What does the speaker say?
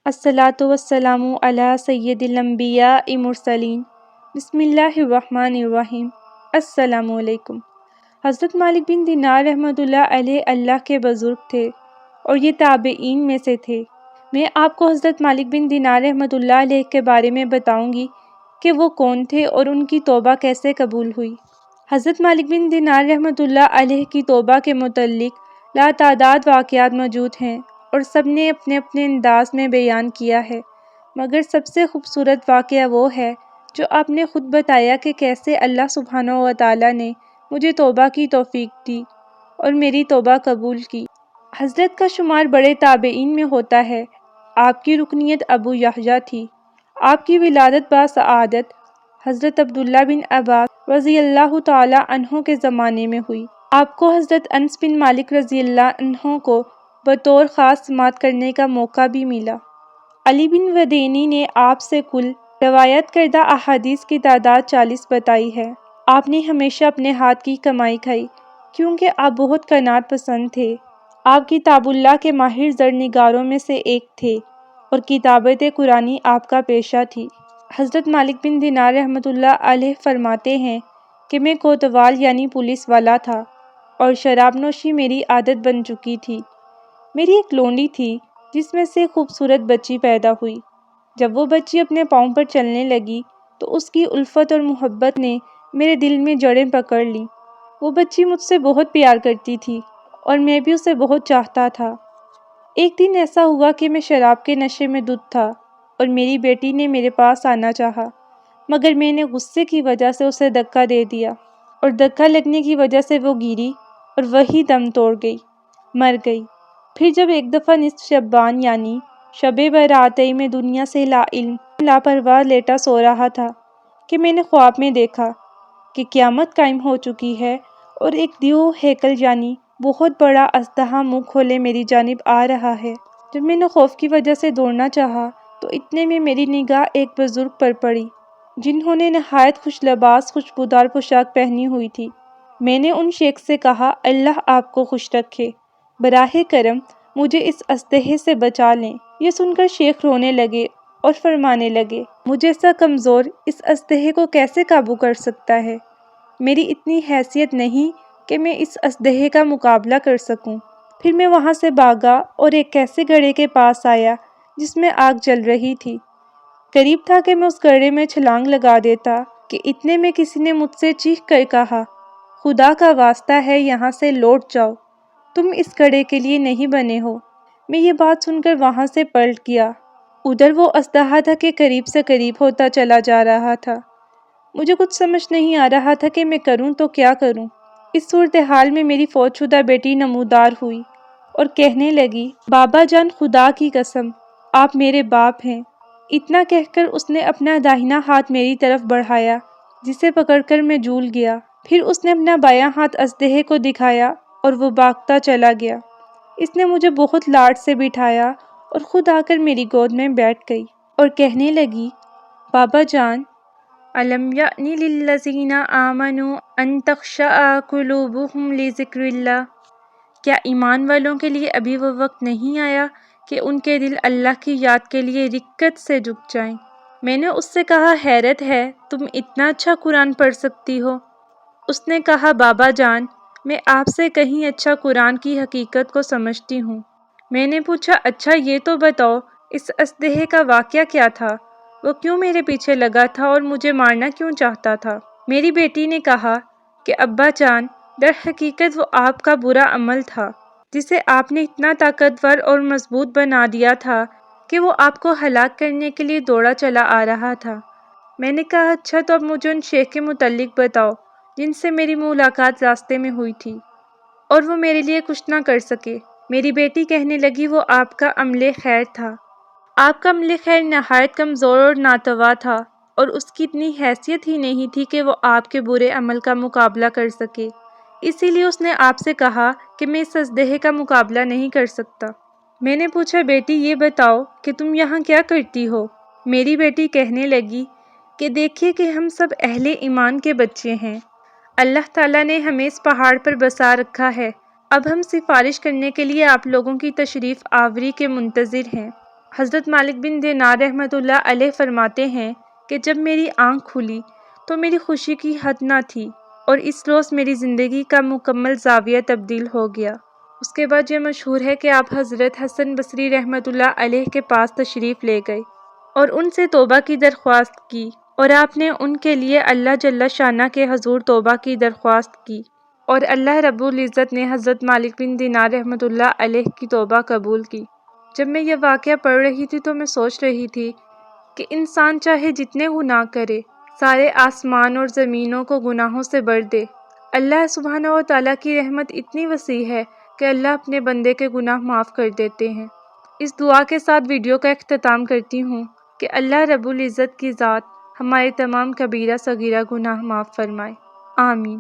الصلاۃ والسلام علی سید الانبیاء مرسلین بسم اللہ الرحمن الرحیم۔ السلام علیکم۔ حضرت مالک بن دینار رحمۃ اللہ علیہ اللہ کے بزرگ تھے اور یہ تابعین میں سے تھے۔ میں آپ کو حضرت مالک بن دینار رحمۃ اللہ علیہ کے بارے میں بتاؤں گی کہ وہ کون تھے اور ان کی توبہ کیسے قبول ہوئی۔ حضرت مالک بن دینار رحمۃ اللہ علیہ کی توبہ کے متعلق لاتعداد واقعات موجود ہیں اور سب نے اپنے اپنے انداز میں بیان کیا ہے، مگر سب سے خوبصورت واقعہ وہ ہے جو آپ نے خود بتایا کہ کیسے اللہ سبحانہ و تعالیٰ نے مجھے توبہ کی توفیق دی اور میری توبہ قبول کی۔ حضرت کا شمار بڑے تابعین میں ہوتا ہے۔ آپ کی رکنیت ابو یحییٰ تھی۔ آپ کی ولادت باسعادت حضرت عبداللہ بن عباس رضی اللہ تعالیٰ عنہ کے زمانے میں ہوئی۔ آپ کو حضرت انس بن مالک رضی اللہ عنہ کو بطور خاص سماعت کرنے کا موقع بھی ملا۔ علی بن مدینی نے آپ سے کل روایت کردہ احادیث کی تعداد 40 بتائی ہے۔ آپ نے ہمیشہ اپنے ہاتھ کی کمائی کھائی کیونکہ آپ بہت قناعت پسند تھے۔ آپ کتاب اللہ کے ماہر زر نگاروں میں سے ایک تھے اور کتابت قرآنی آپ کا پیشہ تھی۔ حضرت مالک بن دینار رحمۃ اللہ علیہ فرماتے ہیں کہ میں کوتوال یعنی پولیس والا تھا اور شراب نوشی میری عادت بن چکی تھی۔ میری ایک لونڈی تھی جس میں سے خوبصورت بچی پیدا ہوئی۔ جب وہ بچی اپنے پاؤں پر چلنے لگی تو اس کی الفت اور محبت نے میرے دل میں جڑیں پکڑ لیں۔ وہ بچی مجھ سے بہت پیار کرتی تھی اور میں بھی اسے بہت چاہتا تھا۔ ایک دن ایسا ہوا کہ میں شراب کے نشے میں دھت تھا اور میری بیٹی نے میرے پاس آنا چاہا، مگر میں نے غصے کی وجہ سے اسے دھکا دے دیا اور دھکا لگنے کی وجہ سے وہ گری اور وہی دم توڑ گئی، مر گئی۔ پھر جب ایک دفعہ نصف شعبان یعنی شب برأتین میں دنیا سے لا علم لاپرواہ لیٹا سو رہا تھا کہ میں نے خواب میں دیکھا کہ قیامت قائم ہو چکی ہے اور ایک دیو ہیکل یعنی بہت بڑا اژدہا منہ کھولے میری جانب آ رہا ہے۔ جب میں نے خوف کی وجہ سے دوڑنا چاہا تو اتنے میں میری نگاہ ایک بزرگ پر پڑی جنہوں نے نہایت خوش لباس خوشبودار پوشاک پہنی ہوئی تھی۔ میں نے ان شیخ سے کہا، اللہ آپ کو خوش رکھے، براہ کرم مجھے اس اژدہے سے بچا لیں۔ یہ سن کر شیخ رونے لگے اور فرمانے لگے، مجھ جیسا کمزور اس اژدہے کو کیسے قابو کر سکتا ہے؟ میری اتنی حیثیت نہیں کہ میں اس اژدہے کا مقابلہ کر سکوں۔ پھر میں وہاں سے بھاگا اور ایک ایسے گڑھے کے پاس آیا جس میں آگ جل رہی تھی۔ قریب تھا کہ میں اس گڑھے میں چھلانگ لگا دیتا کہ اتنے میں کسی نے مجھ سے چیخ کر کہا، خدا کا واسطہ ہے یہاں سے لوٹ جاؤ، تم اس گڑھے کے لیے نہیں بنے ہو۔ میں یہ بات سن کر وہاں سے پلٹ گیا۔ ادھر وہ اژدہا تھا کہ قریب سے قریب ہوتا چلا جا رہا تھا۔ مجھے کچھ سمجھ نہیں آ رہا تھا کہ میں کروں تو کیا کروں۔ اس صورتحال میں میری فوت شدہ بیٹی نمودار ہوئی اور کہنے لگی، بابا جان خدا کی قسم آپ میرے باپ ہیں۔ اتنا کہہ کر اس نے اپنا داہنا ہاتھ میری طرف بڑھایا جسے پکڑ کر میں جھول گیا۔ پھر اس نے اپنا بایاں ہاتھ اژدہے کو دکھایا اور وہ بھاگتا چلا گیا۔ اس نے مجھے بہت لاڈ سے بٹھایا اور خود آ کر میری گود میں بیٹھ گئی اور کہنے لگی، بابا جان، الم یأن للذین آمنوا ان تخشع قلوبہم لذکر اللہ، کیا ایمان والوں کے لیے ابھی وہ وقت نہیں آیا کہ ان کے دل اللہ کی یاد کے لیے رکت سے جھک جائیں؟ میں نے اس سے کہا، حیرت ہے، تم اتنا اچھا قرآن پڑھ سکتی ہو۔ اس نے کہا، بابا جان، میں آپ سے کہیں اچھا قرآن کی حقیقت کو سمجھتی ہوں۔ میں نے پوچھا، اچھا یہ تو بتاؤ اس اژدہے کا واقعہ کیا تھا؟ وہ کیوں میرے پیچھے لگا تھا اور مجھے مارنا کیوں چاہتا تھا؟ میری بیٹی نے کہا کہ ابا جان، در حقیقت وہ آپ کا برا عمل تھا جسے آپ نے اتنا طاقتور اور مضبوط بنا دیا تھا کہ وہ آپ کو ہلاک کرنے کے لیے دوڑا چلا آ رہا تھا۔ میں نے کہا، اچھا تو اب مجھے ان شیخ کے متعلق بتاؤ جن سے میری ملاقات راستے میں ہوئی تھی اور وہ میرے لیے کچھ نہ کر سکے۔ میری بیٹی کہنے لگی، وہ آپ کا عملے خیر تھا۔ آپ کا عملے خیر نہایت کمزور اور ناتواں تھا اور اس کی اتنی حیثیت ہی نہیں تھی کہ وہ آپ کے برے عمل کا مقابلہ کر سکے۔ اسی لیے اس نے آپ سے کہا کہ میں اس اژدہے کا مقابلہ نہیں کر سکتا۔ میں نے پوچھا، بیٹی یہ بتاؤ کہ تم یہاں کیا کرتی ہو؟ میری بیٹی کہنے لگی کہ دیکھیے کہ ہم سب اہل ایمان کے بچے ہیں۔ اللہ تعالیٰ نے ہمیں اس پہاڑ پر بسا رکھا ہے۔ اب ہم سفارش کرنے کے لیے آپ لوگوں کی تشریف آوری کے منتظر ہیں۔ حضرت مالک بن دینار رحمۃ اللہ علیہ فرماتے ہیں کہ جب میری آنکھ کھلی تو میری خوشی کی حد نہ تھی اور اس روز میری زندگی کا مکمل زاویہ تبدیل ہو گیا۔ اس کے بعد یہ مشہور ہے کہ آپ حضرت حسن بصری رحمۃ اللہ علیہ کے پاس تشریف لے گئے اور ان سے توبہ کی درخواست کی، اور آپ نے ان کے لیے اللہ جل شانہ کے حضور توبہ کی درخواست کی، اور اللہ رب العزت نے حضرت مالک بن دینار رحمۃ اللہ علیہ کی توبہ قبول کی۔ جب میں یہ واقعہ پڑھ رہی تھی تو میں سوچ رہی تھی کہ انسان چاہے جتنے گناہ کرے، سارے آسمان اور زمینوں کو گناہوں سے بھر دے، اللہ سبحانہ و تعالیٰ کی رحمت اتنی وسیع ہے کہ اللہ اپنے بندے کے گناہ معاف کر دیتے ہیں۔ اس دعا کے ساتھ ویڈیو کا اختتام کرتی ہوں کہ اللہ رب العزت کی ذات ہمارے تمام کبیرہ صغیرہ گناہ معاف فرمائے، آمین۔